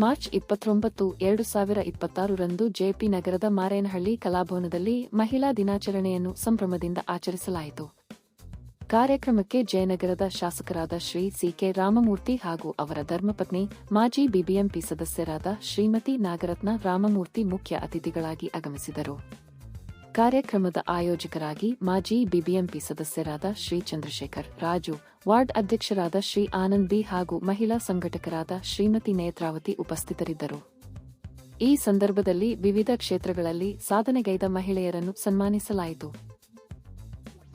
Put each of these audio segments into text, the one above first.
March 29, 2026 ರಂದು JP ನಗರದ ಮಾರೇನಹಳ್ಳಿ ಕಲಾಭವನದಲ್ಲಿ ಮಹಿಳಾ ದಿನಾಚರಣೆಯನ್ನು ಸಂಭ್ರಮದಿಂದ ಆಚರಿಸಲಾಯಿತು. ಕಾರ್ಯಕ್ರಮಕ್ಕೆ ಜಯನಗರದ ಶಾಸಕರಾದ ಶ್ರೀ ಸಿ.ಕೆ. ರಾಮಮೂರ್ತಿ ಹಾಗೂ ಅವರ ಧರ್ಮಪತ್ನಿ ಮಾಜಿ ಬಿಬಿಎಂಪಿ ಸದಸ್ಯರಾದ ಶ್ರೀಮತಿ ನಾಗರತ್ನ ರಾಮಮೂರ್ತಿ ಮುಖ್ಯ ಅತಿಥಿಗಳಾಗಿ ಆಗಮಿಸಿದರು. ಕಾರ್ಯಕ್ರಮದ ಆಯೋಜಕರಾಗಿ ಮಾಜಿ ಬಿಬಿಎಂಪಿ ಸದಸ್ಯರಾದ ಶ್ರೀ ಚಂದ್ರಶೇಖರ್ ರಾಜು, ವಾರ್ಡ್ ಅಧ್ಯಕ್ಷರಾದ ಶ್ರೀ ಆನಂದ್ ಬಿ ಹಾಗೂ ಮಹಿಳಾ ಸಂಘಟಕರಾದ ಶ್ರೀಮತಿ ನೇತ್ರಾವತಿ ಉಪಸ್ಥಿತರಿದ್ದರು. ಈ ಸಂದರ್ಭದಲ್ಲಿ ವಿವಿಧ ಕ್ಷೇತ್ರಗಳಲ್ಲಿ ಸಾಧನೆಗೈದ ಮಹಿಳೆಯರನ್ನು ಸನ್ಮಾನಿಸಲಾಯಿತು.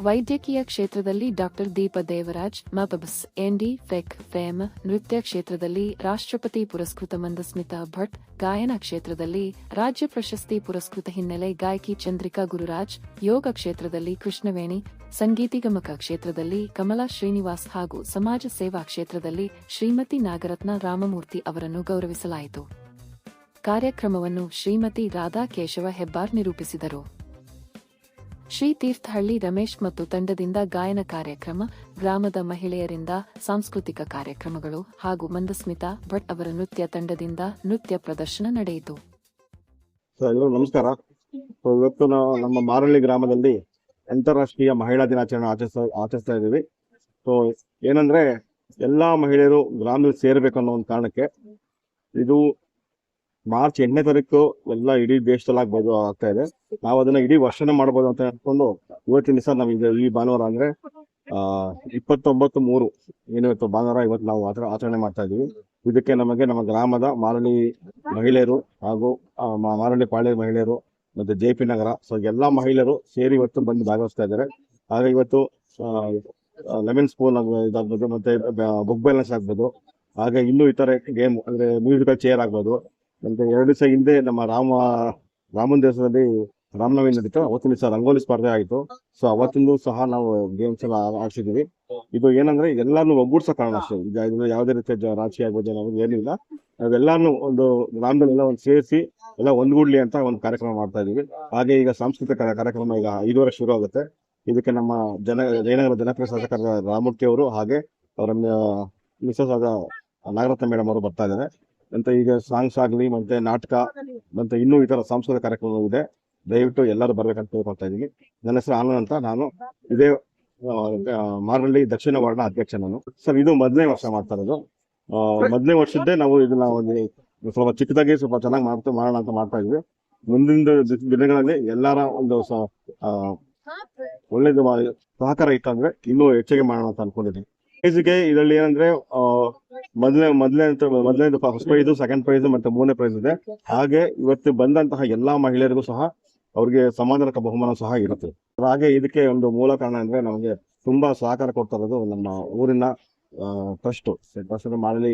ವೈದ್ಯಕೀಯ ಕ್ಷೇತ್ರದಲ್ಲಿ ಡಾಕ್ಟರ್ ದೀಪ ದೇವರಾಜ್, ಮಬಬ್ಸ್, ಎನ್ಡಿ ಫೆಕ್ ಫೇಮ್, ನೃತ್ಯ ಕ್ಷೇತ್ರದಲ್ಲಿ ರಾಷ್ಟ್ರಪತಿ ಪುರಸ್ಕೃತ ಮಂದಸ್ಮಿತಾ ಭಟ್, ಗಾಯನ ಕ್ಷೇತ್ರದಲ್ಲಿ ರಾಜ್ಯ ಪ್ರಶಸ್ತಿ ಪುರಸ್ಕೃತ ಹಿನ್ನೆಲೆ ಗಾಯಕಿ ಚಂದ್ರಿಕಾ ಗುರುರಾಜ್, ಯೋಗ ಕ್ಷೇತ್ರದಲ್ಲಿ ಕೃಷ್ಣವೇಣಿ, ಸಂಗೀತಿಗಮಕ ಕ್ಷೇತ್ರದಲ್ಲಿ ಕಮಲಾ ಶ್ರೀನಿವಾಸ್ ಹಾಗೂ ಸಮಾಜ ಸೇವಾ ಕ್ಷೇತ್ರದಲ್ಲಿ ಶ್ರೀಮತಿ ನಾಗರತ್ನ ರಾಮಮೂರ್ತಿ ಅವರನ್ನು ಗೌರವಿಸಲಾಯಿತು. ಕಾರ್ಯಕ್ರಮವನ್ನು ಶ್ರೀಮತಿ ರಾಧಾ ಕೇಶವ ಹೆಬ್ಬಾರ್ ನಿರೂಪಿಸಿದರು. ಶ್ರೀ ತೀರ್ಥಹಳ್ಳಿ ರಮೇಶ್ ಮತ್ತು ತಂಡದಿಂದ ಗಾಯನ ಕಾರ್ಯಕ್ರಮ, ಗ್ರಾಮದ ಮಹಿಳೆಯರಿಂದ ಸಾಂಸ್ಕೃತಿಕ ಕಾರ್ಯಕ್ರಮಗಳು ಹಾಗೂ ಮಂದಸ್ಮಿತಾ ಭಟ್ ಅವರ ನೃತ್ಯ ತಂಡದಿಂದ ನೃತ್ಯ ಪ್ರದರ್ಶನ ನಡೆಯಿತು. ನಮಸ್ಕಾರ. ಇವತ್ತು ನಾವು ನಮ್ಮ ಮಾರಳ್ಳಿ ಗ್ರಾಮದಲ್ಲಿ ಅಂತಾರಾಷ್ಟ್ರೀಯ ಮಹಿಳಾ ದಿನಾಚರಣೆ ಆಚರಿಸ್ತಾ ಇದ್ದೀವಿ. ಸೊ ಏನಂದ್ರೆ ಎಲ್ಲಾ ಮಹಿಳೆಯರು ಗ್ರಾಮದಲ್ಲಿ ಸೇರ್ಬೇಕು ಅನ್ನೋ ಒಂದು ಕಾರಣಕ್ಕೆ ಇದು ಮಾರ್ಚ್ 8ನೇ ತಾರೀಕು ಎಲ್ಲ ಇಡೀ ದೇಶದಲ್ಲಿ ಆಗ್ತಾ ಇದೆ. ನಾವು ಅದನ್ನ ಇಡೀ ವರ್ಷನೇ ಮಾಡ್ಬೋದು ಅಂತ ಅನ್ಕೊಂಡು ಇವತ್ತಿನ ದಿವಸ ನಾವು ಈ ಭಾನುವಾರ ಅಂದ್ರೆ 29/3 ಏನಿವತ್ತು ಭಾನುವಾರ ಇವತ್ತು ನಾವು ಆಚರಣೆ ಮಾಡ್ತಾ ಇದೀವಿ. ಇದಕ್ಕೆ ನಮಗೆ ನಮ್ಮ ಗ್ರಾಮದ ಮಾರಳ್ಳಿ ಮಹಿಳೆಯರು ಹಾಗೂ ಮಾರಳ್ಳಿ ಪಾಳ್ಯ ಮಹಿಳೆಯರು ಮತ್ತೆ ಜೆಪಿ ನಗರ ಎಲ್ಲಾ ಮಹಿಳೆಯರು ಸೇರಿ ಇವತ್ತು ಬಂದು ಭಾಗವಹಿಸ್ತಾ ಇದ್ದಾರೆ. ಹಾಗೆ ಇವತ್ತು ಲೆಮನ್ ಸ್ಪೂನ್ ಇದಾಗ್ಬೋದು, ಮತ್ತೆ ಬುಕ್ ಬ್ಯಾಲೆನ್ಸ್ ಆಗ್ಬೋದು, ಹಾಗೆ ಇನ್ನೂ ಇತರೆ ಗೇಮ್ ಅಂದ್ರೆ ಮ್ಯೂಸಿಕಲ್ ಚೇರ್ ಆಗ್ಬೋದು. ಮತ್ತೆ 2 ದಿವಸ ಹಿಂದೆ ನಮ್ಮ ರಾಮನ ದೇವಸ್ಥಾನದಲ್ಲಿ ರಾಮನವಮಿ ನಡೀತು. ಅವತ್ತಿನ ದಿವಸ ರಂಗೋಲಿ ಸ್ಪರ್ಧೆ ಆಯಿತು. ಸೊ ಅವತ್ತಿಂದು ಸಹ ನಾವು ಗೇಮ್ಸ್ ಎಲ್ಲ ಆಡ್ಸಿದೀವಿ. ಇದು ಏನಂದ್ರೆ ಎಲ್ಲಾನು ಒಗ್ಗೂಡ್ಸೋ ಕಾರಣ ಅಷ್ಟೇ. ಇದು ಯಾವುದೇ ರೀತಿಯ ರಾಜಕೀಯ ಆಗ್ಬೋದು ನಾವು ಏನಿಲ್ಲ, ನಾವೆಲ್ಲಾನು ಒಂದು ಗ್ರಾಮದಲ್ಲೆಲ್ಲ ಒಂದು ಸೇರಿಸಿ ಎಲ್ಲ ಒಂದ್ಗೂಡ್ಲಿ ಅಂತ ಒಂದು ಕಾರ್ಯಕ್ರಮ ಮಾಡ್ತಾ ಇದೀವಿ. ಹಾಗೆ ಈಗ ಸಾಂಸ್ಕೃತಿಕ ಕಾರ್ಯಕ್ರಮ ಈಗ 5:30 ಶುರು ಆಗುತ್ತೆ. ಇದಕ್ಕೆ ನಮ್ಮ ಜಯನಗರ ಜನಪ್ರಿಯ ಶಾಸಕರ ರಾಮಮೂರ್ತಿ ಅವರು ಹಾಗೆ ಅವರ ಮಿಸಸ್ ಆದ ನಾಗರತ್ನ ಮೇಡಮ್ ಅವರು ಬರ್ತಾ ಇದ್ದಾರೆ. ಅಂತ ಈಗ ಸಾಂಗ್ಸ್ ಆಗ್ಲಿ, ಮತ್ತೆ ನಾಟಕ, ಮತ್ತೆ ಇನ್ನೂ ಇತರ ಸಾಂಸ್ಕೃತಿಕ ಕಾರ್ಯಕ್ರಮ ಇದೆ. ದಯವಿಟ್ಟು ಎಲ್ಲರೂ ಬರ್ಬೇಕಂತ ಕೇಳ್ಕೊಳ್ತಾ ಇದೀವಿ. ನನ್ನ ಹೆಸರು ಆನಂದ್ ಅಂತ, ನಾನು ಇದೇ ಮಾರಳ್ಳಿ ದಕ್ಷಿಣ ವಾರ್ಡ್ನ ಅಧ್ಯಕ್ಷ ನಾನು. ಸರ್, ಇದು 1ನೇ ವರ್ಷ ಮಾಡ್ತಾ ಇರೋದು. 1ನೇ ವರ್ಷದ್ದೇ ನಾವು ಇದನ್ನ ಸ್ವಲ್ಪ ಚಿಕ್ಕದಾಗಿ ಸ್ವಲ್ಪ ಚೆನ್ನಾಗಿ ಮಾಡೋಣ ಅಂತ ಮಾಡ್ತಾ ಇದ್ವಿ. ಮುಂದಿನ ದಿನಗಳಲ್ಲಿ ಎಲ್ಲರ ಒಂದು ಒಳ್ಳೇದು ಸಹಕಾರ ಇತ್ತಂದ್ರೆ ಇನ್ನೂ ಹೆಚ್ಚಿಗೆ ಮಾಡೋಣ ಅಂತ ಅನ್ಕೊಂಡಿದ್ದೀವಿ. ಪ್ರೈಸ್ಗೆ ಇದರಲ್ಲಿ ಏನಂದ್ರೆ ಮೊದಲನೇದು ಫಸ್ಟ್ ಪ್ರೈಸ್, ಸೆಕೆಂಡ್ ಪ್ರೈಸ್ ಮತ್ತೆ ಮೂರನೇ ಪ್ರೈಸ್ ಇದೆ. ಹಾಗೆ ಇವತ್ತು ಬಂದಂತಹ ಎಲ್ಲಾ ಮಹಿಳೆಯರಿಗೂ ಸಹ ಅವ್ರಿಗೆ ಸಮಾಧಾನಕ ಬಹುಮಾನ ಸಹ ಇರುತ್ತೆ. ಹಾಗೆ ಇದಕ್ಕೆ ಒಂದು ಮೂಲ ಕಾರಣ ಅಂದ್ರೆ ನಮಗೆ ತುಂಬಾ ಸಹಕಾರ ಕೊಡ್ತಾ ಇರೋದು ನಮ್ಮ ಊರಿನ ಟ್ರಸ್ಟ್ ಮಾರಳಿ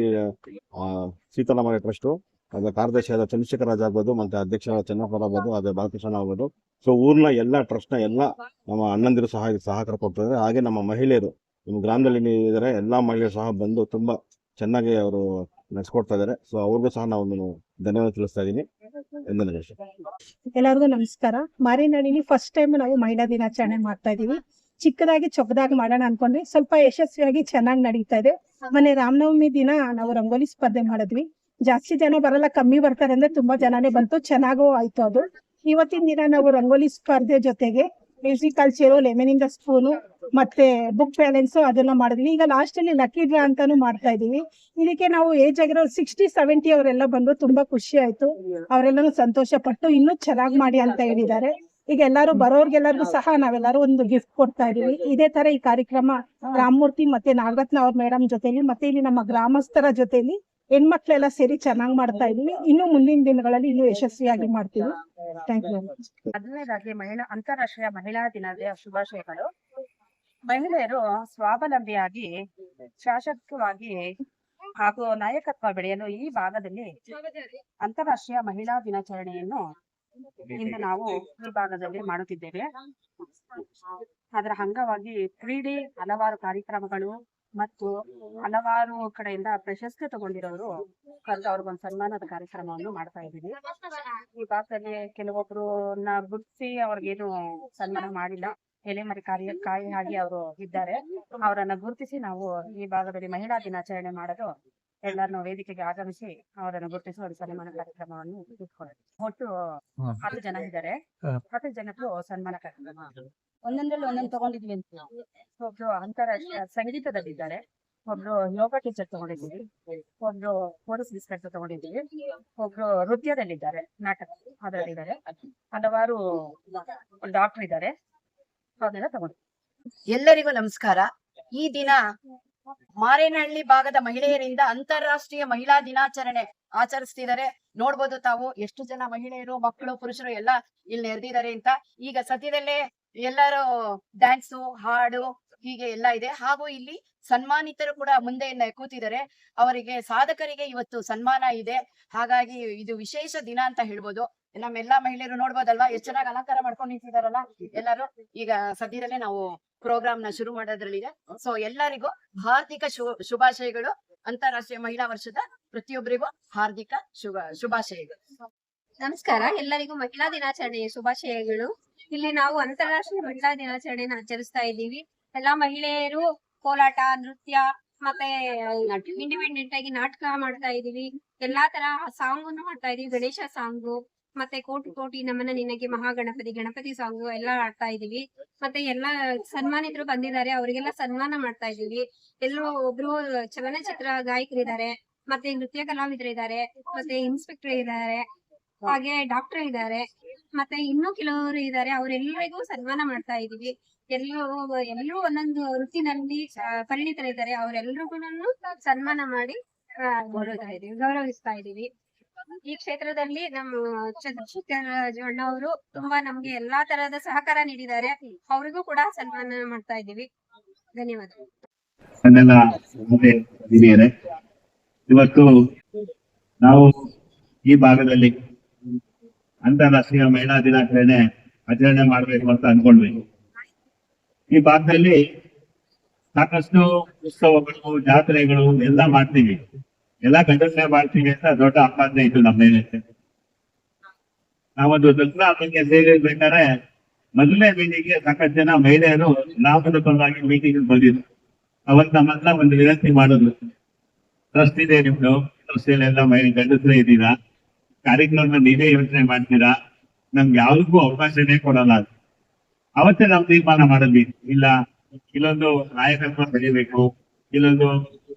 ಸೀತಾರಾಮಯ್ಯ ಟ್ರಸ್ಟ್. ಅದ್ರ ಕಾರ್ಯದರ್ಶಿಯಾದ ಚಂದ್ರಶೇಖರ ರಾಜ್ ಆಗ್ಬೋದು, ಮತ್ತೆ ಅಧ್ಯಕ್ಷ ಚನ್ನಪ್ಪರ ಆಗ್ಬೋದು, ಅದೇ ಬಾಲಕೃಷ್ಣ ಆಗ್ಬೋದು. ಸೊ ಊರಿನ ಎಲ್ಲ ಟ್ರಸ್ಟ್ ನ ಎಲ್ಲ ನಮ್ಮ ಅಣ್ಣಂದಿರು ಸಹ ಸಹಕಾರ ಕೊಡ್ತಾರೆ. ಹಾಗೆ ನಮ್ಮ ಮಹಿಳೆಯರು ನಮ್ಮ ಗ್ರಾಮದಲ್ಲಿ ಇದ್ದಾರೆ, ಎಲ್ಲಾ ಮಹಿಳೆಯರು ಸಹ ಬಂದು ತುಂಬಾ ಚೆನ್ನಾಗಿ ಅವರು ನಡೆಸ್ಕೊಡ್ತಾ ಇದ್ದಾರೆ. ಸೊ ಅವ್ರಿಗೂ ಸಹ ನಾವು ಧನ್ಯವಾದ ತಿಳಿಸ್ತಾ ಇದ್ದೀನಿ. ಎಲ್ಲರಿಗೂ ನಮಸ್ಕಾರ. ಮಾರಿನಹಳ್ಳಿಲಿ ಫಸ್ಟ್ ಟೈಮ್ ನಾವು ಮಹಿಳಾ ದಿನಾಚರಣೆ ಮಾಡ್ತಾ ಇದೀವಿ. ಚಿಕ್ಕದಾಗಿ ಚೊಕ್ಕದಾಗಿ ಮಾಡೋಣ ಅನ್ಕೊಂಡ್ವಿ, ಸ್ವಲ್ಪ ಯಶಸ್ವಿಯಾಗಿ ಚೆನ್ನಾಗಿ ನಡೀತಾ ಇದೆ. ಮೊನ್ನೆ ರಾಮನವಮಿ ದಿನ ನಾವು ರಂಗೋಲಿ ಸ್ಪರ್ಧೆ ಮಾಡಿದ್ವಿ. ಜಾಸ್ತಿ ಜನ ಬರಲ್ಲ, ಕಮ್ಮಿ ಬರ್ತಾರೆ ಅಂದ್ರೆ ತುಂಬಾ ಜನನೇ ಬಂತು, ಚೆನ್ನಾಗೂ ಆಯ್ತು ಅದು. ಇವತ್ತಿನ ದಿನ ನಾವು ರಂಗೋಲಿ ಸ್ಪರ್ಧೆ ಜೊತೆಗೆ ಮ್ಯೂಸಿಕಲ್ ಚೇರು, ಲೆಮನಿಂದ ಸ್ಪೂನು ಮತ್ತೆ ಬುಕ್ ಬ್ಯಾಲೆನ್ಸ್ ಅದನ್ನ ಮಾಡಿದ್ವಿ. ಈಗ ಲಾಸ್ಟ್ ಅಲ್ಲಿ ಲಕ್ಕಿ ಡ್ರಾ ಅಂತಾನು ಮಾಡ್ತಾ ಇದೀವಿ. ಇದಕ್ಕೆ ನಾವು ಏಜ್ ಆಗಿರೋ 60-70 ಅವರೆಲ್ಲ ಬಂದ್ರು, ತುಂಬಾ ಖುಷಿ ಆಯ್ತು. ಅವರೆಲ್ಲರೂ ಸಂತೋಷ ಪಟ್ಟು ಇನ್ನೂ ಚೆನ್ನಾಗಿ ಮಾಡಿ ಅಂತ ಹೇಳಿದ್ದಾರೆ. ಈಗ ಎಲ್ಲಾರು ಬರೋರ್ಗೆಲ್ಲರಿಗೂ ಸಹ ನಾವೆಲ್ಲರೂ ಒಂದು ಗಿಫ್ಟ್ ಕೊಡ್ತಾ ಇದೀವಿ. ಇದೇ ತರ ಈ ಕಾರ್ಯಕ್ರಮ ರಾಮಮೂರ್ತಿ ಮತ್ತೆ ನಾಗರತ್ನ ಅವ್ರ ಮೇಡಮ್ ಜೊತೆಲಿ ಮತ್ತೆ ಇಲ್ಲಿ ನಮ್ಮ ಗ್ರಾಮಸ್ಥರ ಜೊತೆಲಿ ಹೆಣ್ಮಕ್ಳೆಲ್ಲ ಸೇರಿ ಚೆನ್ನಾಗಿ ಮಾಡ್ತಾ ಇದೀವಿ. ಇನ್ನು ಮುಂದಿನ ದಿನಗಳಲ್ಲಿ ಇನ್ನೂ ಯಶಸ್ವಿಯಾಗಿ ಮಾಡ್ತೀವಿ. Thank you. ಮೊದಲನೇದಾಗಿ ಅಂತಾರಾಷ್ಟ್ರೀಯ ಮಹಿಳಾ ದಿನದ ಶುಭಾಶಯಗಳು. ಮಹಿಳೆಯರು ಸ್ವಾವಲಂಬಿಯಾಗಿ ಶಾಸಕವಾಗಿ ಹಾಗೂ ನಾಯಕತ್ವ ಬೆಳೆಯಲು ಈ ಭಾಗದಲ್ಲಿ ಅಂತಾರಾಷ್ಟ್ರೀಯ ಮಹಿಳಾ ದಿನಾಚರಣೆಯನ್ನು ಇಂದು ನಾವು ಈ ಭಾಗದಲ್ಲಿ ಮಾಡುತ್ತಿದ್ದೇವೆ. ಅದರ ಅಂಗವಾಗಿ ಕ್ರೀಡೆ, ಹಲವಾರು ಕಾರ್ಯಕ್ರಮಗಳು ಮತ್ತು ಹಲವಾರು ಕಡೆಯಿಂದ ಪ್ರಶಸ್ತಿ ತಗೊಂಡಿರೋರು ಕರೆದು ಅವ್ರಿಗೊಂದು ಸನ್ಮಾನದ ಕಾರ್ಯಕ್ರಮವನ್ನು ಮಾಡ್ತಾ ಇದ್ದೀವಿ. ಈ ಭಾಗದಲ್ಲಿ ಕೆಲವೊಬ್ಬರನ್ನ ಗುರುತಿಸಿ ಅವ್ರಿಗೇನು ಸನ್ಮಾನ ಮಾಡಿಲ್ಲ, ಎಲೆಮರೆ ಕಾಯಿ ಆಗಿ ಅವರು ಇದ್ದಾರೆ. ಅವರನ್ನ ಗುರುತಿಸಿ ನಾವು ಈ ಭಾಗದಲ್ಲಿ ಮಹಿಳಾ ದಿನಾಚರಣೆ ಮಾಡಲು ಎಲ್ಲರನ್ನು ವೇದಿಕೆಗೆ ಆಗಮಿಸಿ ಅವರನ್ನು ಗುರುತಿಸಿ ಅವ್ರ ಸನ್ಮಾನ ಕಾರ್ಯಕ್ರಮವನ್ನು ಇಟ್ಕೊಳ್ಳೋದು. ಒಟ್ಟು 10 ಜನ ಇದ್ದಾರೆ. 10 ಜನಕ್ಕೂ ಸನ್ಮಾನ ಕಾರ್ಯಕ್ರಮ ಒಂದೊಂದ್ರಲ್ಲಿ ಒಂದೊಂದು ತಗೊಂಡಿದ್ವಿ ಅಂತ. ಒಬ್ರು ಅಂತಾರಾಷ್ಟ್ರೀಯ ಸಂಗೀತದಲ್ಲಿದ್ದಾರೆ, ಒಬ್ರು ಯೋಗ ಟೀಚರ್ ತಗೊಂಡಿದ್ದೀವಿ, ಒಬ್ರು ಪೊಲೀಸ್ ಇನ್ಸ್ಪೆಕ್ಟರ್ ತಗೊಂಡಿದ್ದೀವಿ, ಒಬ್ರು ನೃತ್ಯದಲ್ಲಿದ್ದಾರೆ, ನಾಟಕ ಅದರಲ್ಲಿದ್ದಾರೆ, ಹಲವಾರು ಡಾಕ್ಟರ್ ಇದ್ದಾರೆ, ಅದನ್ನೆಲ್ಲ ತಗೊಂಡಿದ್ದೀವಿ. ಎಲ್ಲರಿಗೂ ನಮಸ್ಕಾರ. ಈ ದಿನ ಮಾರೇನಹಳ್ಳಿ ಭಾಗದ ಮಹಿಳೆಯರಿಂದ ಅಂತಾರಾಷ್ಟ್ರೀಯ ಮಹಿಳಾ ದಿನಾಚರಣೆ ಆಚರಿಸ್ತಿದ್ದಾರೆ. ನೋಡ್ಬೋದು ತಾವು ಎಷ್ಟು ಜನ ಮಹಿಳೆಯರು, ಮಕ್ಕಳು, ಪುರುಷರು ಎಲ್ಲ ಇಲ್ಲಿ ನೆರೆದಿದ್ದಾರೆ ಅಂತ. ಈಗ ಸದ್ಯದಲ್ಲೇ ಎಲ್ಲರೂ ಡ್ಯಾನ್ಸು, ಹಾಡು ಹೀಗೆ ಎಲ್ಲ ಇದೆ. ಹಾಗೂ ಇಲ್ಲಿ ಸನ್ಮಾನಿತರು ಕೂಡ ಮುಂದೆ ಕೂತಿದ್ದಾರೆ. ಅವರಿಗೆ ಸಾಧಕರಿಗೆ ಇವತ್ತು ಸನ್ಮಾನ ಇದೆ. ಹಾಗಾಗಿ ಇದು ವಿಶೇಷ ದಿನ ಅಂತ ಹೇಳ್ಬೋದು. ನಮ್ಮೆಲ್ಲಾ ಮಹಿಳೆಯರು ನೋಡ್ಬೋದಲ್ವಾ ಎಷ್ಟು ಚೆನ್ನಾಗಿ ಅಲಂಕಾರ ಮಾಡ್ಕೊಂಡು ನಿಂತಿದಾರಲ್ಲ ಎಲ್ಲರೂ. ಈಗ ಸದ್ಯದಲ್ಲೇ ನಾವು ಪ್ರೋಗ್ರಾಮ್ ನ ಶುರು ಮಾಡೋದ್ರಲ್ಲಿದೆ. ಸೊ ಎಲ್ಲರಿಗೂ ಹಾರ್ದಿಕ ಶುಭಾಶಯಗಳು. ಅಂತಾರಾಷ್ಟ್ರೀಯ ಮಹಿಳಾ ವರ್ಷದ ಪ್ರತಿಯೊಬ್ಬರಿಗೂ ಹಾರ್ದಿಕ ಶುಭಾಶಯಗಳು. ನಮಸ್ಕಾರ, ಎಲ್ಲರಿಗೂ ಮಹಿಳಾ ದಿನಾಚರಣೆಯ ಶುಭಾಶಯಗಳು. ಇಲ್ಲಿ ನಾವು ಅಂತಾರಾಷ್ಟ್ರೀಯ ಮಹಿಳಾ ದಿನಾಚರಣೆನ ಆಚರಿಸ್ತಾ ಇದ್ದೀವಿ. ಎಲ್ಲಾ ಮಹಿಳೆಯರು ಕೋಲಾಟ, ನೃತ್ಯ ಮತ್ತೆ ಇಂಡಿಪೆಂಡೆಂಟ್ ಆಗಿ ನಾಟಕ ಮಾಡ್ತಾ ಇದೀವಿ. ಎಲ್ಲಾ ತರ ಸಾಂಗ್ ಮಾಡ್ತಾ ಇದೀವಿ. ಗಣೇಶ ಸಾಂಗು ಮತ್ತೆ ಕೋಟಿ ಕೋಟಿ ನಮನ ನಿನಗೆ, ಗಣಪತಿ ಸಾಂಗು ಎಲ್ಲ ಆಡ್ತಾ ಇದೀವಿ. ಮತ್ತೆ ಎಲ್ಲಾ ಸನ್ಮಾನಿತರು ಬಂದಿದ್ದಾರೆ, ಅವರಿಗೆಲ್ಲ ಸನ್ಮಾನ ಮಾಡ್ತಾ ಇದೀವಿ. ಎಲ್ಲರೂ ಒಬ್ರು ಚಲನಚಿತ್ರ ಗಾಯಕರಿದ್ದಾರೆ, ಮತ್ತೆ ನೃತ್ಯ ಕಲಾವಿದರಿದ್ದಾರೆ, ಮತ್ತೆ ಇನ್ಸ್ಪೆಕ್ಟರ್ ಇದ್ದಾರೆ, ಹಾಗೆ ಡಾಕ್ಟರ್ ಇದ್ದಾರೆ, ಮತ್ತೆ ಇನ್ನೂ ಕೆಲವರು ಇದ್ದಾರೆ. ಅವರೆಲ್ಲರಿಗೂ ಸನ್ಮಾನ ಮಾಡ್ತಾ ಇದೀವಿ. ಎಲ್ಲರೂ ಒಂದೊಂದು ವೃತ್ತಿನಲ್ಲಿ ಪರಿಣಿತರಿದ್ದಾರೆ. ಅವರೆಲ್ಲರಿಗೂ ಸನ್ಮಾನ ಮಾಡಿ ಗೌರವಿಸ್ತಾ ಇದೀವಿ. ಈ ಕ್ಷೇತ್ರದಲ್ಲಿ ನಮ್ಮ ಚಂದ್ರಶೇಖರ್ ಅಣ್ಣ ಅವರು ತುಂಬಾ ನಮ್ಗೆ ಎಲ್ಲಾ ತರಹದ ಸಹಕಾರ ನೀಡಿದ್ದಾರೆ. ಅವರಿಗೂ ಕೂಡ ಸನ್ಮಾನ ಮಾಡ್ತಾ ಇದ್ದೀವಿ. ಧನ್ಯವಾದಗಳು. ಇವತ್ತು ನಾವು ಈ ಭಾಗದಲ್ಲಿ ಅಂತಾರಾಷ್ಟ್ರೀಯ ಮಹಿಳಾ ದಿನಾಚರಣೆ ಆಚರಣೆ ಮಾಡಬೇಕು ಅಂತ ಅನ್ಕೊಂಡ್ವಿ. ಈ ಭಾಗದಲ್ಲಿ ಸಾಕಷ್ಟು ಉತ್ಸವಗಳು, ಜಾತ್ರೆಗಳು ಎಲ್ಲ ಮಾಡ್ತೀವಿ, ಎಲ್ಲ ಗಂಡಸೇ ಮಾಡ್ತೀವಿ ಅಂತ ದೊಡ್ಡ ಆಪಾದನೆ ಇತ್ತು ನಮ್ಮ ಮೇಲೆ. ನಾವೊಂದು ದಸರಾ ಹಬ್ಬಕ್ಕೆ ಸೇರಿರ್ಬೇಕಾದ್ರೆ ಮೊದಲನೇ ಮೀಟಿಂಗ್ಗೆ ಸಾಕಷ್ಟು ಜನ ಮಹಿಳೆಯರು ನಾಮಕರಣವಾಗಿ ಮೀಟಿಂಗ್ ಬಂದಿದ್ರು. ಅವತ್ತು ನಮ್ಮನ್ನ ಒಂದು ವಿನಂತಿ ಮಾಡಿದ್ರು, ಟ್ರಸ್ಟ್ ಇದೆ ನಿಮ್ದು, ಟ್ರಸ್ಟಿಯಲ್ಲೆಲ್ಲ ಗಂಡಸರೇ ಇದ್ದೀರಾ, ಕಾರ್ಯಕ್ರಮ ನೀವೇ ಯೋಚನೆ ಮಾಡ್ತೀರಾ, ನಮ್ಗೆ ಯಾವ್ದಕ್ಕೂ ಅವಕಾಶನೇ ಕೊಡಲ್ಲ. ಅವತ್ತೇ ನಾವು ತೀರ್ಮಾನ ಮಾಡಿದ್ವಿ, ಇಲ್ಲ ಇಲ್ಲೊಂದು ನಾಯಕತ್ವ ಬೆಳಿಬೇಕು, ಇಲ್ಲೊಂದು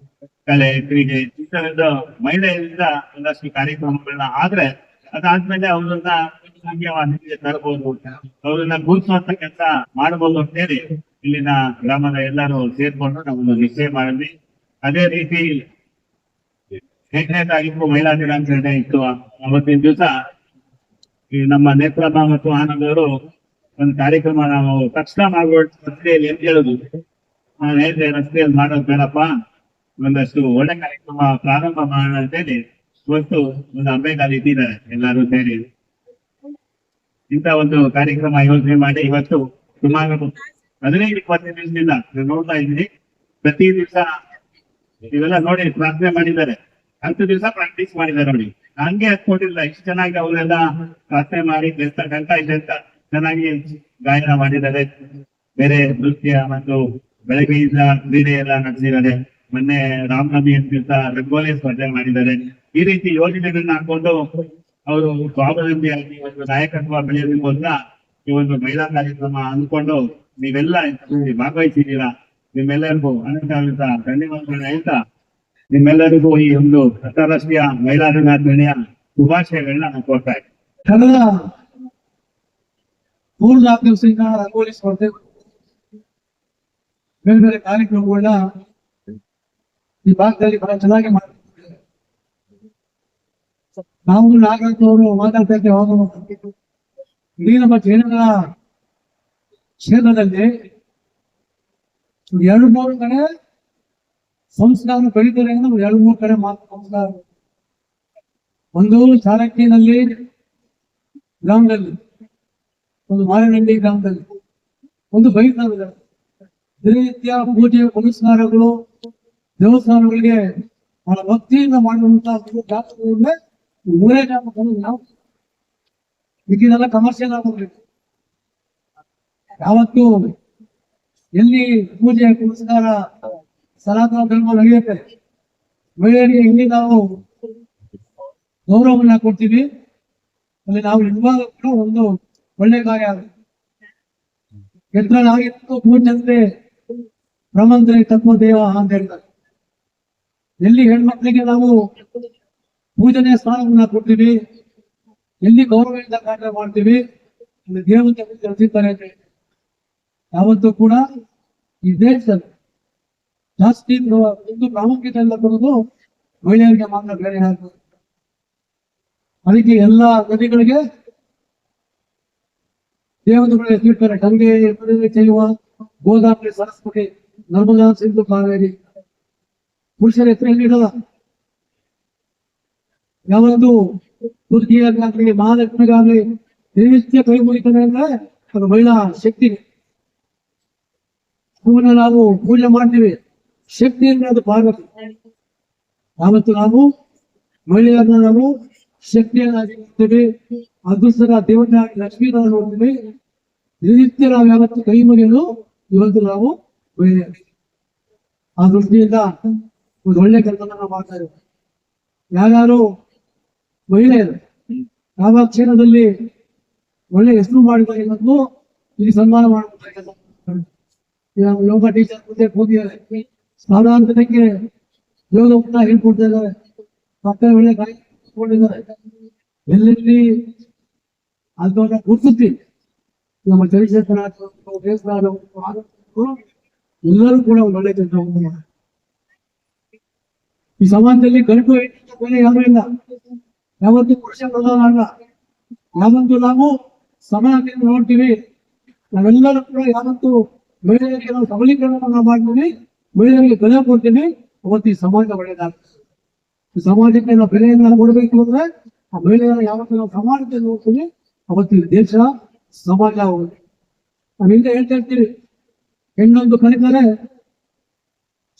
ಕಲೆ, ಕ್ರೀಡೆ ಈ ತರದ ಮಹಿಳೆಯರಿಂದ ಒಂದಷ್ಟು ಕಾರ್ಯಕ್ರಮಗಳನ್ನ ಆದ್ರೆ ಅದಾದ್ಮೇಲೆ ಅವ್ರನ್ನ ತರಬಹುದು, ಅವ್ರನ್ನ ಗುರುತಿಸುವಂತ ಕೆಲಸ ಮಾಡಬಹುದು ಅಂತ ಹೇಳಿ ಇಲ್ಲಿನ ಗ್ರಾಮದ ಎಲ್ಲರೂ ಸೇರ್ಕೊಂಡು ನಾವು ನಿಶ್ಚಯ ಮಾಡಿದ್ವಿ. ಅದೇ ರೀತಿ 8ನೇ ತಾರೀಕು ಮಹಿಳಾ ದಿನಾಚರಣೆ ಇತ್ತು. ಅವತ್ತಿನ ದಿವಸ ಈ ನಮ್ಮ ನೇತ್ರಮ್ಮ ಮತ್ತು ಆನಂದ್ ಅವರು ಒಂದು ಕಾರ್ಯಕ್ರಮ ನಾವು ತಕ್ಷಣ ಮಾಡ್ಬೋದು ರಸ್ತೆಯಲ್ಲಿ ಅಂತ ಹೇಳುದು. ನಾನು ಹೇಳಿದೆ, ರಸ್ತೆಯಲ್ಲಿ ಮಾಡೋದು ಬೇಡಪ್ಪ, ಒಂದಷ್ಟು ಒಳ್ಳೆ ಕಾರ್ಯಕ್ರಮ ಪ್ರಾರಂಭ ಮಾಡೋಣ ಅಂತೇಳಿ ಇವತ್ತು ಒಂದು ಅಂಬೇಗಾಲಿ ಇಟ್ಟಿದ್ದಾರೆ ಎಲ್ಲರೂ ಸೇರಿ ಇಂಥ ಒಂದು ಕಾರ್ಯಕ್ರಮ ಯೋಜನೆ ಮಾಡಿ ಇವತ್ತು ಸುಮಾರು 15-20 ದಿವಸದಿಂದ ನಾನು ನೋಡ್ತಾ ಇದ್ದೀನಿ. ಪ್ರತಿ ದಿವಸ ಇವೆಲ್ಲ ನೋಡಿ ಪ್ರಾರ್ಥನೆ ಮಾಡಿದ್ದಾರೆ, 10 ದಿವಸ ಪ್ರಾಕ್ಟೀಸ್ ಮಾಡಿದ್ದಾರೆ ನೋಡಿ. ಹಂಗೆ ಹತ್ಕೊಂಡಿಲ್ಲ, ಇಷ್ಟು ಚೆನ್ನಾಗಿ ಅವರೆಲ್ಲ ಪ್ರಾರ್ಥನೆ ಮಾಡಿ ಕಂಠ ಇದೆ ಅಂತ ಚೆನ್ನಾಗಿ ಗಾಯನ ಮಾಡಿದ್ದಾರೆ. ಬೇರೆ ನೃತ್ಯ ಮತ್ತು ಬೆಳಗ್ಗೆಯಿಂದ ಕ್ರೀಡೆ ಎಲ್ಲ ನಡೆಸಿದ್ದಾರೆ. ಮೊನ್ನೆ ರಾಮನವಮಿ ಅಂತ ರಂಗೋಲಿ ಸ್ಪರ್ಧೆ ಮಾಡಿದ್ದಾರೆ. ಈ ರೀತಿ ಯೋಜನೆಗಳನ್ನ ಹಾಕೊಂಡು ಅವರು ಸ್ವಾವಲಂಬಿಯಾಗಿ ಒಂದು ನಾಯಕತ್ವ ಬೆಳೆಯೋದಕ್ಕೋಸ್ಕರ ಈ ಒಂದು ಮಹಿಳಾ ಕಾರ್ಯಕ್ರಮ ಅಂದ್ಕೊಂಡು ನೀವೆಲ್ಲ ಭಾಗವಹಿಸಿದ್ದೀರಾ. ನಿಮ್ಮೆಲ್ಲರಿಗೂ ಅನಂತ ಧನ್ಯವಾದಗಳನ್ನ ಹೇಳ್ತಾ ನಿಮ್ಮೆಲ್ಲರಿಗೂ ಈ ಒಂದು ಅಂತಾರಾಷ್ಟ್ರೀಯ ಮಹಿಳಾ ದಿನಾಚರಣೆಯ ಶುಭಾಶಯಗಳನ್ನ ನಾನು ಕೊಡ್ತಾ ಇದ್ದೀನಿ. ಕಳೆದ 3-4 ದಿವಸದಿಂದ ರಂಗೋಲಿ ಸ್ಪರ್ಧೆ, ಬೇರೆ ಬೇರೆ ಕಾರ್ಯಕ್ರಮಗಳನ್ನ ಈ ಭಾಗದಲ್ಲಿ ಬಹಳ ಚೆನ್ನಾಗಿ ಮಾಡ್ತಿದ್ದಾರೆ. ನಾವು ನಾಗರಾಜ್ ಅವರು ಮಾತಾಡ್ತಾ ಇದ್ದೇವೆ, ಹೋಗೋದು ಇಡೀ ನಮ್ಮ ಜೈನರ ಕ್ಷೇತ್ರದಲ್ಲಿ 2-3 ಕಡೆ ಸಂಸ್ಕಾರ ಬೆಳೀತಾರೆ. 2-3 ಕಡೆ ಮಾತ್ರ ಸಂಸ್ಕಾರ. ಒಂದು ಚಾಲಕ್ಯನಲ್ಲಿ ಗ್ರಾಮದಲ್ಲಿ, ಒಂದು ಮಾರೇನಹಳ್ಳಿ ಗ್ರಾಮದಲ್ಲಿ, ಒಂದು ಬೈತಾವಿದೆ. ದಿನನಿತ್ಯ ಪೂಜೆ ಪುನಸ್ಕಾರಗಳು ದೇವಸ್ಥಾನಗಳಿಗೆ ಬಹಳ ಭಕ್ತಿಯಿಂದ ಮಾಡುವಂತಹ ಜಾತಕಗಳನ್ನೇ 3 ಜಾತಕಗಳು ನಾವು ಇದನ್ನೆಲ್ಲ ಕಮರ್ಷಿಯಲ್ ಆಗೋಗ್ಬೇಕು. ಯಾವತ್ತು ಎಲ್ಲಿ ಪೂಜೆ ಪುನಸ್ಕಾರ ಸನಾತನ ಧರ್ಮ ನಡೆಯುತ್ತೆ, ಮಹಿಳೆಯರಿಗೆ ಇಲ್ಲಿ ನಾವು ಗೌರವವನ್ನ ಕೊಡ್ತೀವಿ. ಅಲ್ಲಿ ನಾವು ನಿಜವಾಗ್ಲೂ ಕೂಡ ಒಂದು ಒಳ್ಳೆ ಕಾರ್ಯ ಆಗುತ್ತೆ. ಎತ್ತರನಾಗಿತ್ತು ಪೂಜಂತೆ ಬ್ರಹ್ಮಂತ್ರಿ ತತ್ವದೇವ ಅಂತ ಹೇಳ್ತಾರೆ. ಎಲ್ಲಿ ಹೆಣ್ಮಕ್ಳಿಗೆ ನಾವು ಪೂಜನೆ ಸ್ಥಾನವನ್ನ ಕೊಡ್ತೀವಿ, ಎಲ್ಲಿ ಗೌರವದಿಂದ ಕಾರ್ಯ ಮಾಡ್ತೀವಿ, ಅಲ್ಲಿ ದೇವತೆ ತಿಳಿಸಿರ್ತಾರೆ ಅಂತ ಹೇಳಿ ಯಾವತ್ತೂ ಕೂಡ ಈ ದೇಶದಲ್ಲಿ ಜಾಸ್ತಿ ಒಂದು ಪ್ರಾಮುಖ್ಯತೆಯಿಂದ ಕೊಡೋದು ಮಹಿಳೆಯರಿಗೆ ಮಾತ್ರ, ಬೇರೆ ಯಾರು. ಅದಕ್ಕೆ ಎಲ್ಲ ನದಿಗಳಿಗೆ ದೇವತೆಗಳು ಹೆಸರಿರ್ತಾರೆ. ಗಂಗೆ, ಚೈವ, ಗೋದಾವರಿ, ಸರಸ್ವತಿ, ನರ್ಮದಾ, ಸಿಂಧು, ಕಾವೇರಿ. ಪುರುಷರ ಹೆಸರು ಎಲ್ಲಿಡಲ್ಲ. ಯಾವತ್ತು ತುರ್ಕಿಯಾಗಲಿ ಮಹಾಲಕ್ಷ್ಮಿಗಾಗಲಿ ನಿತ್ಯ ಕೈ ಮುಗಿತಾನೆ ಅಂದ್ರೆ ಅದು ಮಹಿಳಾ ಶಕ್ತಿ. ಹೂವನ್ನ ನಾವು ಪೂಜೆ ಮಾಡ್ತೀವಿ, ಶಕ್ತಿ ಅಂದ್ರೆ ಅದು ಪಾರ್ವತಿ. ಯಾವತ್ತು ನಾವು ಮಹಿಳೆಯರನ್ನ ನಾವು ಶಕ್ತಿಯನ್ನಾಗಿ ನೋಡ್ತೀವಿ, ಅದೃಷ್ಟರ ದೇವತೆ ಲಕ್ಷ್ಮೀನ ನೋಡ್ತೀವಿ. ನಿತ್ಯ ನಾವು ಯಾವತ್ತು ಕೈ ಮುಗಿಯಲು ಇವತ್ತು ನಾವು ಮಹಿಳೆಯರು. ಆ ದೃಷ್ಟಿಯಿಂದ ಒಂದು ಒಳ್ಳೆ ಕೆಲಸವನ್ನ ಮಾಡ್ತಾ ಇದ್ದೀವಿ. ಯಾರು ಮಹಿಳೆಯರು ಯಾವ ಕ್ಷೇತ್ರದಲ್ಲಿ ಒಳ್ಳೆ ಹೆಸರು ಮಾಡಿದ್ದಾರೆ ಅನ್ನೋದು ಇಲ್ಲಿ ಸನ್ಮಾನ ಮಾಡಬೇಕು. ಯೋಗ ಟೀಚರ್ ಮುಂದೆ ಕೂತಿದ್ದಾರೆ, ಸಾವಿರಾರು ಜನಕ್ಕೆ ಯೋಗ ಊಟ ಹೇಳ್ಕೊಡ್ತಾ ಇದ್ದಾರೆ, ಮಕ್ಕಳ ಒಳ್ಳೆ ಗಾಯಕೊಂಡಿದ್ದಾರೆ. ಎಲ್ಲೆಲ್ಲಿ ಅದನ್ನ ಗುರುತಿಸಿ ನಮ್ಮ ಚರಿಚೇತನ ಎಲ್ಲರೂ ಕೂಡ ಒಂದು ಒಳ್ಳೆ ಕೆಲಸ ಮಾಡ್ತಾರೆ. ಈ ಸಮಾಜದಲ್ಲಿ ಗಂಟು ಬೆಲೆ ಯಾರು ಇಲ್ಲ, ಯಾವತ್ತು ಪುರುಷ ಪ್ರಧಾನ ಅಲ್ಲ. ಯಾವತ್ತು ನಾವು ಸಮಾಜದಿಂದ ನೋಡ್ತೀವಿ, ನಾವೆಲ್ಲರೂ ಕೂಡ ಯಾವತ್ತು ಮಹಿಳೆಯರಿಗೆ ನಾವು ಸಬಲೀಕರಣ ಮಾಡ್ತೀವಿ, ಮಹಿಳೆಯರಿಗೆ ಬೆಲೆ ಕೊಡ್ತೀವಿ, ಅವತ್ತು ಈ ಸಮಾಜ ಒಳ್ಳೆಯದಾಗ್ತದೆ. ಈ ಸಮಾಜಕ್ಕೆ ನಾವು ಬೆಲೆಯನ್ನ ಕೊಡಬೇಕು ಅಂದ್ರೆ ಆ ಮಹಿಳೆಯರ ಯಾವತ್ತು ನಾವು ಸಮಾಜಕ್ಕೆ ನೋಡ್ತೀವಿ, ಅವತ್ತು ಈ ದೇಶ ಸಮಾಜ ಹೋಗುತ್ತೆ. ನಾವು ಹಿಂದೆ ಹೇಳ್ತಾ ಇರ್ತೀವಿ, ಹೆಣ್ಣೊಂದು ಕಲಿತಾರೆ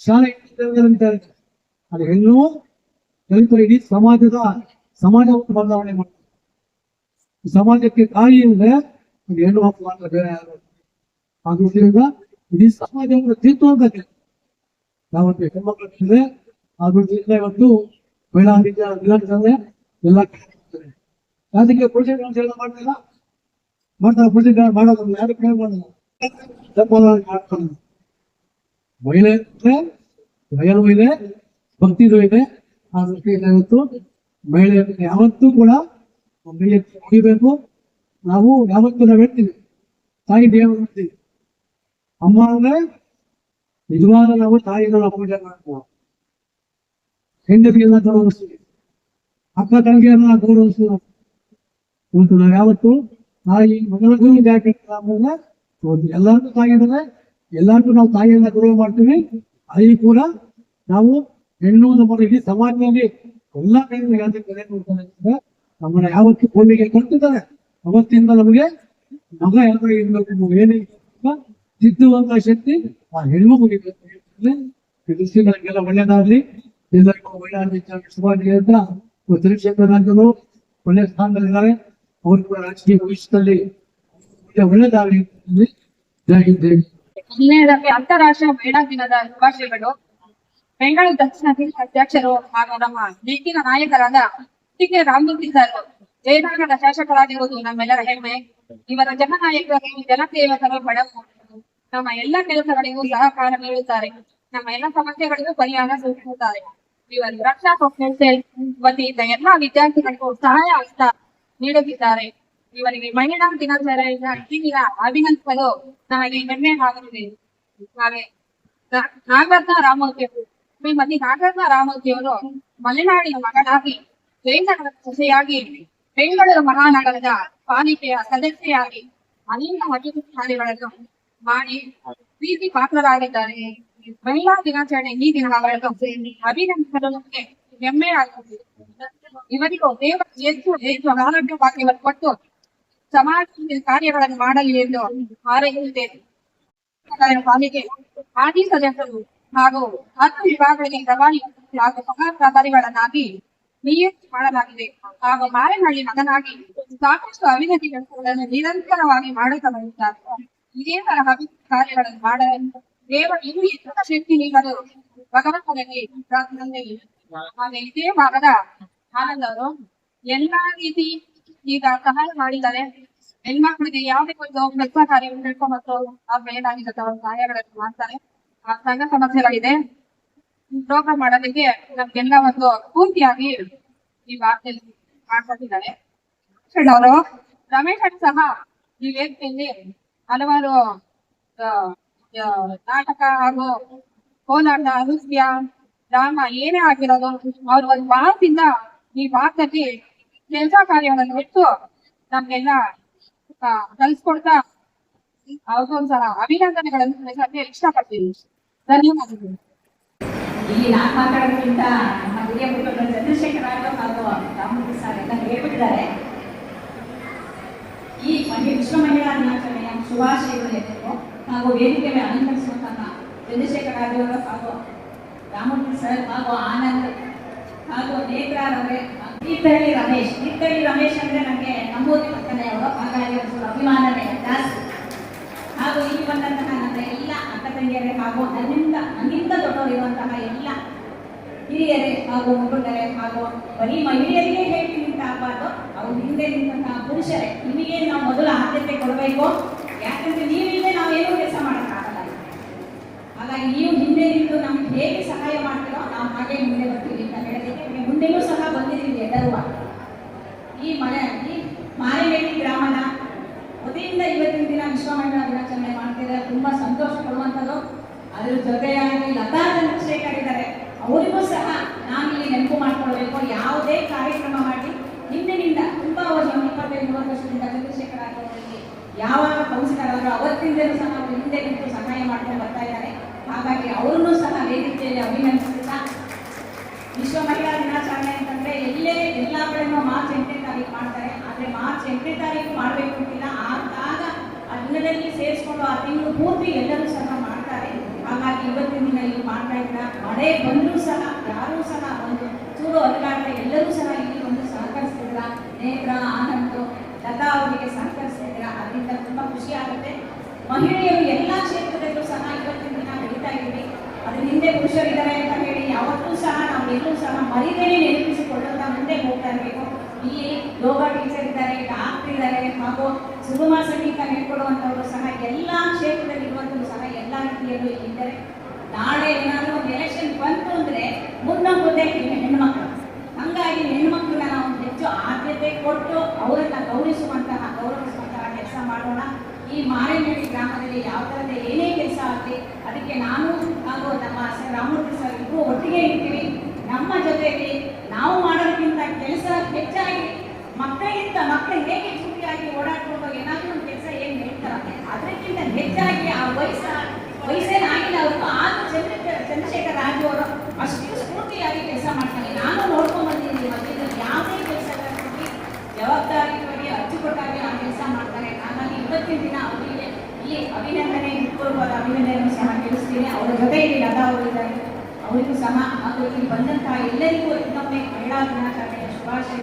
ಶಾಲೆ ಅಂತ ಹೇಳ್ತಾರೆ. ಅದು ಹೆಣ್ಣು ಕಲಿತರೆ ಇಡೀ ಸಮಾಜವನ್ನು ಬದಲಾವಣೆ ಮಾಡ್ತಾರೆ. ಈ ಸಮಾಜಕ್ಕೆ ತಾಯಿ ಅಂದ್ರೆ ಒಂದು ಹೆಣ್ಣು ಮಕ್ಕಳು ಮಾತ್ರ, ಬೇರೆ ಯಾರು. ಆ ದೃಷ್ಟಿಯಿಂದ ಇಡೀ ಸಮಾಜವನ್ನು ತಿದ್ದುವಂತ ಯಾವತ್ತು ಹೆಣ್ಮಕ್ಳಿದೆ. ಆ ದೃಷ್ಟಿಯಿಂದ ಇವತ್ತು ಮಹಿಳಾ ದಿನಾಚರಣೆ ಎಲ್ಲ ಅದಕ್ಕೆ ಪುರುಷ ದಿನಾಚರಣೆ ಮಾಡ್ತಿಲ್ಲ, ಮಾಡ್ತಾರೆ. ಪುರುಷ ಮಾಡೋದು ಯಾರು ಕಡೆ ಮಾಡಲ್ಲ, ಮಾಡ್ತಾರೆ. ಮಹಿಳೆ ಭಯನೂ ಇದೆ, ಭಕ್ತಿನೂ ಇದೆ. ಆ ದೃಷ್ಟಿಯಿಂದ ಇವತ್ತು ಮಹಿಳೆಯರಿಗೆ ಯಾವತ್ತೂ ಕೂಡ ಮುಗಿಬೇಕು. ನಾವು ಯಾವತ್ತೂ ನಾವು ಹೇಳ್ತೀವಿ, ತಾಯಿ ದೇವರು ಹೇಳ್ತೀವಿ, ಅಮ್ಮ ಅಂದ್ರೆ ನಿಜವಾದ ನಾವು ತಾಯಿಗಳ ಪೂಜೆ ಮಾಡ್ತೀವಿ, ಹೆಂಡತಿಯನ್ನ ಗೌರವಿಸ್ತೀವಿ, ಅಕ್ಕ ತಂಗಿಯನ್ನ ಗೌರವಿಸ್ತೀವಿ. ಇವತ್ತು ನಾವು ಯಾವತ್ತು ತಾಯಿ ಮಗಳಿಗೂ ಯಾಕೆ ಎಲ್ಲರಿಗೂ ತಾಯಿ ಇದ್ದಾರೆ, ಎಲ್ಲರಿಗೂ ನಾವು ತಾಯಿಯನ್ನ ಗೌರವ ಮಾಡ್ತೀವಿ. ಅಲ್ಲಿ ಕೂಡ ನಾವು ಹೆಣ್ಣು ನಮ್ಮ ಇಡೀ ಸಮಾಜದಲ್ಲಿ ಎಲ್ಲಾ ಕೈಗಳು ಯಾಕೆ ಬೆಲೆ ಕೊಡ್ತಾರೆ ಅಂದ್ರೆ ನಮ್ಮನ್ನ ಯಾವತ್ತು ಕೋಲಿಗೆ ಕೊಟ್ಟಿದ್ದಾರೆ. ಅವತ್ತಿಂದ ನಮಗೆ ಮಗ ಯಾರು ಇರ್ಬೇಕು, ಏನೇ ತಿದ್ದುವಂತ ಶಕ್ತಿ ಆ ಹೆಣ್ಮಗುಗೆ ದೃಷ್ಟಿಗಳಿಗೆಲ್ಲ ಒಳ್ಳೇದಾಗ್ಲಿ, ಎಲ್ಲರಿಗೂ ಒಳ್ಳೆ ಶುಭಾಗಿ ಅಂತ ಕ್ಷೇತ್ರರಾಜರು ಒಳ್ಳೆ ಸ್ಥಾನದಲ್ಲಿದ್ದಾರೆ. ಅವರು ಕೂಡ ರಾಜಕೀಯ ಭವಿಷ್ಯದಲ್ಲಿ ಒಳ್ಳೇದಾಗ್ಲಿ. ಜೈ ಹಿಂದ್. ಹದಿನೈದಕ್ಕೆ ಅಂತಾರಾಷ್ಟ್ರೀಯ ಮಹಿಳಾ ದಿನದ ಶುಭಾಶಯಗಳು. ಬೆಂಗಳೂರು ದಕ್ಷಿಣ ಅಧ್ಯಕ್ಷರು ಹಾಗೂ ನಮ್ಮ ನೆಚ್ಚಿನ ನಾಯಕರಾದ ಕೆ ರಾಮಮೂರ್ತಿ ಸರ್ ಜಯನಗರದ ಶಾಸಕರಾಗಿರುವುದು ನಮ್ಮೆಲ್ಲರ ಹೆಮ್ಮೆ. ಇವರ ಜನನಾಯಕರು, ಜನಸೇವಕರು, ಬಡವರು ನಮ್ಮ ಎಲ್ಲ ಕೆಲಸಗಳಿಗೂ ಸಹಕಾರ ನೀಡುತ್ತಾರೆ, ನಮ್ಮ ಎಲ್ಲ ಸಮಸ್ಯೆಗಳಿಗೂ ಪರಿಹಾರ ಸೂಚಿಸುತ್ತಾರೆ. ಇವರು ರಕ್ಷಾ ಕೌನ್ಸಿಲ್ ವತಿಯಿಂದ ಎಲ್ಲಾ ವಿದ್ಯಾರ್ಥಿಗಳಿಗೂ ಸಹಾಯ ಹಸ್ತ ನೀಡುತ್ತಿದ್ದಾರೆ. ಇವರಿಗೆ ಮಹಿಳಾ ದಿನಾಚರಣೆಯ ಈ ದಿನ ಅಭಿನಂದಿಸಲು ನಮಗೆ ಹೆಮ್ಮೆ ಆಗುತ್ತಿದೆ. ಹಾಗೆ ನಾಗರತ್ನ ರಾಮಮೂರ್ತಿ ಶ್ರೀಮತಿ ನಾಗರತ್ನ ರಾಮಮೂರ್ತಿಯವರು ಮಲೆನಾಡಿನ ಮಗಳಾಗಿ, ಜಯನಗರದ ಸೊಸೆಯಾಗಿ, ಬೆಂಗಳೂರು ಮಹಾನಗರದ ಪಾಲಿಕೆಯ ಸದಸ್ಯೆಯಾಗಿ ಅನೇಕ ಅಭಿವೃದ್ಧಿ ಕಾರ್ಯಗಳನ್ನು ಮಾಡಿ ಪ್ರೀತಿ ಪಾತ್ರರಾಗಿದ್ದಾರೆ. ಮಹಿಳಾ ದಿನಾಚರಣೆ ಈ ದಿನ ಅವರನ್ನು ಅಭಿನಂದಿಸಲು ನಮಗೆ ಹೆಮ್ಮೆ ಆಗುತ್ತದೆ. ಇವರಿಗೂ ದೇವರು ಹೆಚ್ಚು ಹೆಚ್ಚು ಆರೋಗ್ಯ ಭಾಗ್ಯವನ್ನು ಕೊಟ್ಟು ಸಮಾಜ ಕಾರ್ಯಗಳನ್ನು ಮಾಡಲಿ ಎಂದು ಹಾರೈಸುತ್ತೇನೆ. ಪಾಲಿಕೆ ಮಾಜಿ ಸದಸ್ಯರು ಹಾಗೂ 10 ವಿಭಾಗಗಳಿಗೆ ಪ್ರಭಾರಿ ಹಾಗೂ ಸಹಕಾರಿಗಳನ್ನಾಗಿ ನಿಯುಕ್ತಿ ಮಾಡಲಾಗಿದೆ. ಹಾಗೂ ಮಾರೇನಹಳ್ಳಿ ಮಗನಾಗಿ ಸಾಕಷ್ಟು ಅಭಿವೃದ್ಧಿ ಕೆಲಸಗಳನ್ನು ನಿರಂತರವಾಗಿ ಮಾಡುತ್ತಾ ಬಂದಿದ್ದಾರೆ. ಇದೇ ತರಹ ಅಭಿವೃದ್ಧಿ ಕಾರ್ಯಗಳನ್ನು ಮಾಡಲು ದೇವರು ಇನ್ನೂ ಹೆಚ್ಚು ಶಕ್ತಿ ನೀಡಲು ಭಗವಂತನಲ್ಲಿ ಪ್ರಾರ್ಥನೆ. ಹಾಗೆ ಇದೇ ಭಾಗದ ಆನಂದ್ ಅವರು ಎಲ್ಲಾ ರೀತಿ ಈಗ ಸಹಾಯ ಮಾಡಿದ್ದಾರೆ. ಹೆಣ್ಮಕ್ಳಿಗೆ ಯಾವುದೇ ಒಂದು ಕೆಲಸ ಕಾರ್ಯವನ್ನು ತಿಳ್ಕೊಂಡ್ಬಂದು ಅವ್ರು ಏನಾಗಿದೆ ಸಹಾಯಗಳನ್ನು ಮಾಡ್ತಾರೆ. ಆ ಸಣ್ಣ ಸಮಸ್ಯೆಗಳಿದೆ ಪ್ರೋಗ್ರಾಮ್ ಮಾಡೋದಕ್ಕೆ ನಮ್ಗೆಲ್ಲ ಒಂದು ಪೂರ್ತಿಯಾಗಿ ಈ ವಾರ್ತೆಯಲ್ಲಿ ಮಾಡ್ಕೊಟ್ಟಿದ್ದಾರೆ. ಅವರು ರಮೇಶ್ ಸಹ ಈ ವೇದಿಕೆಯಲ್ಲಿ ಹಲವಾರು ನಾಟಕ ಹಾಗೂ ಕೋಲಾಟ, ನೃತ್ಯ, ಡ್ರಾಮಾ ಏನೇ ಆಗಿರೋದು ಅವ್ರು ಒಂದು ವಾರದಿಂದ ಈ ವಾರದಲ್ಲಿ ಕೆಲಸ ಕಾರ್ಯಗಳನ್ನು ಬಿಟ್ಟು ನಮ್ಗೆಲ್ಲ ಕಲಿಸ್ಕೊಡ್ತಾ ಅವ್ರಿಗೂ ಒಂದ್ಸಲ ಅಭಿನಂದನೆಗಳನ್ನು ಸಲ್ಲಿಸಕ್ಕೆ ಇಷ್ಟಪಡ್ತೀನಿ. ಧನ್ಯವಾದಗಳು. ಇಲ್ಲಿ ನಾನು ಮಾತಾಡೋದ್ರಿಂದ ನಮ್ಮ ಹಿರಿಯ ಮುಖಂಡರು ಚಂದ್ರಶೇಖರ್ ಹಾಗೂ ರಾಮಮೂರ್ತಿ ಸರ್ ಎಲ್ಲ ಹೇಳ್ಬಿಟ್ಟಿದ್ದಾರೆ. ಈ ವಿಶ್ವ ಮಹಿಳಾ ದಿನಾಚರಣೆಯ ಶುಭಾಶಯಗಳು ಎಲ್ಲಿಗೂ ಹಾಗೂ ವೇದಿಕೆ ಅಲಂಕರಿಸುವಂತಹ ಚಂದ್ರಶೇಖರ್ ರಾಜವರು ಹಾಗೂ ರಾಮಮೂರ್ತಿ ಸರ್ ಹಾಗೂ ಆನಂದ್ ಹಾಗೂ ನೇತ್ರಾರವರೇ, ತೀರ್ಥಹಳ್ಳಿ ರಮೇಶ್ ಅಂದ್ರೆ ನನಗೆ ನಮ್ಮೂರಿ ಪಕ್ಕನೆ ಅವರು, ಹಾಗಾಗಿ ಒಂದು ಅಭಿಮಾನವೇ ಜಾಸ್ತಿ. ಹಾಗೂ ಇಲ್ಲಿ ಬಂದಂತಹ ನನ್ನ ಎಲ್ಲ ಅಕ್ಕ ತಂಗಿಯರೇ ಹಾಗೂ ನನ್ನಿಂದ ದೊಡ್ಡವರಿರುವಂತಹ ಎಲ್ಲ ಹಿರಿಯರೇ ಹಾಗೂ ಮುಖಂಡರೇ ಹಾಗೂ ಬರೀ ಮಹಿಳೆಯರಿಗೆ ಹೇಳ್ತೀನಿ ಅಂತ ಆಗಬಾರ್ದು, ಅವ್ರ ಹಿಂದೆ ನಿಂತಹ ಪುರುಷರೇ, ನಿಮಗೆ ನಾವು ಮೊದಲು ಆದ್ಯತೆ ಕೊಡಬೇಕು. ಯಾಕಂದ್ರೆ ನೀವಿಲ್ಲದೆ ನಾವೇನೂ ಕೆಲಸ ಮಾಡೋಕ್ಕಾಗಲ್ಲ. ಹಾಗಾಗಿ ನೀವು ಹಿಂದೆ ನಿಂತು ನಮ್ಗೆ ಹೇಗೆ ಸಹಾಯ ಮಾಡ್ತೀರೋ ನಾವು ಹಾಗೆ ಮುಂದೆ ಬರ್ತೀವಿ ಅಂತ ಹೇಳಿದ್ರೆ ಮುಂದೆಯೂ ಸಹ ಬಂದಿದ್ದೀವಿ ಎಲ್ಲರೂ. ಈ ಮಾರೇನಹಳ್ಳಿ ಗ್ರಾಮದ ವತಿಯಿಂದ ಇವತ್ತಿನ ದಿನ ವಿಶ್ವ ಮಹಿಳಾ ದಿನಾಚರಣೆ ಮಾಡ್ತಿದ್ದಾರೆ. ತುಂಬಾ ಸಂತೋಷ ಪಡುವಂಥದ್ದು. ಅದ್ರ ಜೊತೆಯಾಗಿ ಲತಾ ಚಂದ್ರಶೇಖರ್ ಇದ್ದಾರೆ, ಅವರಿಗೂ ಸಹ ನಾನಿಲ್ಲಿ ನೆನಪು ಮಾಡ್ಕೊಳ್ಬೇಕು. ಯಾವುದೇ ಕಾರ್ಯಕ್ರಮ ಮಾಡಿ ಹಿಂದಿನಿಂದ ತುಂಬಾ 25-30 ವರ್ಷದಿಂದ ಚಂದ್ರಶೇಖರ್ ಅವರಿಗೆ ಯಾವಾಗ ಕೌನ್ಸಿಲರ್ ಆದರೂ ಅವತ್ತಿಂದಲೂ ಸಹ ಅವರು ಹಿಂದೆ ನಿಂತು ಸಹಾಯ ಮಾಡ್ಕೊಂಡು ಬರ್ತಾ ಇದ್ದಾರೆ. ಹಾಗಾಗಿ ಅವರನ್ನು ಸಹ ವೇದಿಕೆಯಲ್ಲಿ ಅಭಿನಂದಿಸುತ್ತಾ, ವಿಶ್ವ ಮಹಿಳಾ ದಿನಾಚರಣೆ ಅಂತಂದ್ರೆ ಎಲ್ಲಾ ಕಡೆನೂ ಮಾರ್ಚ್ 8ನೇ ತಾರೀಕು ಮಾಡ್ತಾರೆ. ಆದ್ರೆ ಮಾರ್ಚ್ 8ನೇ ತಾರೀಕು ಮಾಡ್ಬೇಕು ಅಂತಿಲ್ಲ, ಆಗ ಆ ದಿನದಲ್ಲಿ ಸೇರಿಸ್ಕೊಂಡು ಆ ತಿಂಗಳು ಪೂರ್ತಿ ಎಲ್ಲರೂ ಸಹ ಮಾಡ್ತಾರೆ. ಹಾಗಾಗಿ ಇವತ್ತಿನ ದಿನ ಇಲ್ಲಿ ಮಾಡ್ತಾ ಇದ್ರ ಮಳೆ ಬಂದರೂ ಸಹ ಯಾರೂ ಸಹ ಒಂದು ಚೂರು ಅಧಿಕಾರತೆ ಎಲ್ಲರೂ ಸಹ ಇಲ್ಲಿ ಒಂದು ಸಹಕರಿಸ್ತಿದ್ರ. ನೇತ್ರ, ಆನಂದ್, ಲತಾ ಅವರಿಗೆ ಸಹಕರಿಸ್ತಿದ್ರ. ಅದರಿಂದ ತುಂಬಾ ಖುಷಿ ಆಗುತ್ತೆ. ಮಹಿಳೆಯರು ಎಲ್ಲಾ ಕ್ಷೇತ್ರದಲ್ಲೂ ಸಹ ಇವತ್ತಿನ ದಿನ ಬೆಳೀತಾ ಇದ್ದೀವಿ. ಅದ್ರ ಹಿಂದೆ ಪುರುಷರಿದ್ದಾರೆ ಅಂತ ಹೇಳಿ ಯಾವತ್ತೂ ಸಹ ನಾವು ಎಲ್ಲರೂ ಸಹ ಮರಿದೇನೆ ನೆನಪಿಸಿಕೊಳ್ಳುತ್ತಾ ಮುಂದೆ ಹೋಗ್ತಾ ಇರಬೇಕು. ಇಲ್ಲಿ ಯೋಗ ಟೀಚರ್ ಇದ್ದಾರೆ, ಡಾಕ್ಟರ್ ಇದ್ದಾರೆ ಹಾಗೂ ಸುಗಮ ಸಂಗೀತ ಹೇಳ್ಕೊಡುವಂಥವರು ಸಹ ಎಲ್ಲಾ ಕ್ಷೇತ್ರದಲ್ಲಿ ಇರುವಂಥದ್ದು ಸಹ ಎಲ್ಲ ರೀತಿಯಲ್ಲೂ ಇದ್ದಾರೆ. ನಾಳೆ ಏನಾದರೂ ಒಂದು ಎಲೆಕ್ಷನ್ ಬಂತು ಅಂದ್ರೆ ಮುನ್ನುಗ್ಗುತ್ತೆ ಹೆಣ್ಮಕ್ಳು. ಹಂಗಾಗಿ ಹೆಣ್ಮಕ್ಳನ್ನ ನಾವು ಹೆಚ್ಚು ಆದ್ಯತೆ ಕೊಟ್ಟು ಅವರನ್ನ ಗೌರವಿಸುವಂತಹ ಕೆಲಸ ಮಾಡೋಣ. ಈ ಮಾರೇನಹಳ್ಳಿ ಗ್ರಾಮದಲ್ಲಿ ಯಾವ ಥರದ ಏನೇ ಕೆಲಸ ಆಗಲಿ ಅದಕ್ಕೆ ನಾನು ಹಾಗೂ ನಮ್ಮ ಸರ್ ರಾಮಮೂರ್ತಿ ಸರ್ ಇಬ್ಬರು ಒಟ್ಟಿಗೆ ಇರ್ತೀವಿ. ನಮ್ಮ ಜೊತೆಯಲ್ಲಿ ನಾವು ಮಾಡೋದಕ್ಕಿಂತ ಕೆಲಸ ಹೆಚ್ಚಾಗಿ ಮಕ್ಕಳಿಗಿಂತ ಮಕ್ಕಳು ಹೇಗೆ ಚೂಟಿಯಾಗಿ ಓಡಾಡ್ಕೊಂಡು ಏನಾದರೂ ಒಂದು ಕೆಲಸ ಏನು ಹೇಳ್ತಾರೆ ಅದಕ್ಕಿಂತ ಹೆಚ್ಚಾಗಿ ಆ ವಯಸ್ಸೇನಾಗಿಲ್ಲ ಅವ್ರಿಗೂ ಆದರೂ ಚಂದ್ರಶೇಖರ್ ರಾಜು ಅವರು ಅಷ್ಟು ಸ್ಫೂರ್ತಿಯಾಗಿ ಕೆಲಸ ಮಾಡ್ತಾರೆ. ನಾನು ನೋಡ್ಕೊಂಡು ಬಂದಿದ್ದೀನಿ ಮಧ್ಯದಲ್ಲಿ ಯಾವುದೇ ಕೆಲಸಗಳಲ್ಲಿ ಜವಾಬ್ದಾರಿಯಾಗಿ ಅಚ್ಚುಕಟ್ಟಾಗಿ ಆ ಕೆಲಸ ಮಾಡ್ತಾರೆ. ಹಾಗಾಗಿ ಇವತ್ತಿನ ದಿನ ಅವರಿಗೆ ಈ ಅಭಿನಂದನೆ ಪೂರ್ವದ ಅಭಿನಂದನೆಯನ್ನು ಸಹ ತಿಳಿಸ್ತೀನಿ. ಅವರ ಜೊತೆಯಲ್ಲಿ ಲತಾ ಅವರು ಇದ್ದಾರೆ, ಅವರಿಗೂ ಸಹ ಹಾಗೂ ಇಲ್ಲಿ ಬಂದಂತಹ ಎಲ್ಲರಿಗೂ ಇನ್ನೊಮ್ಮೆ ಮಹಿಳಾ ದಿನಾಚರಣೆಯ ಶುಭಾಶಯ.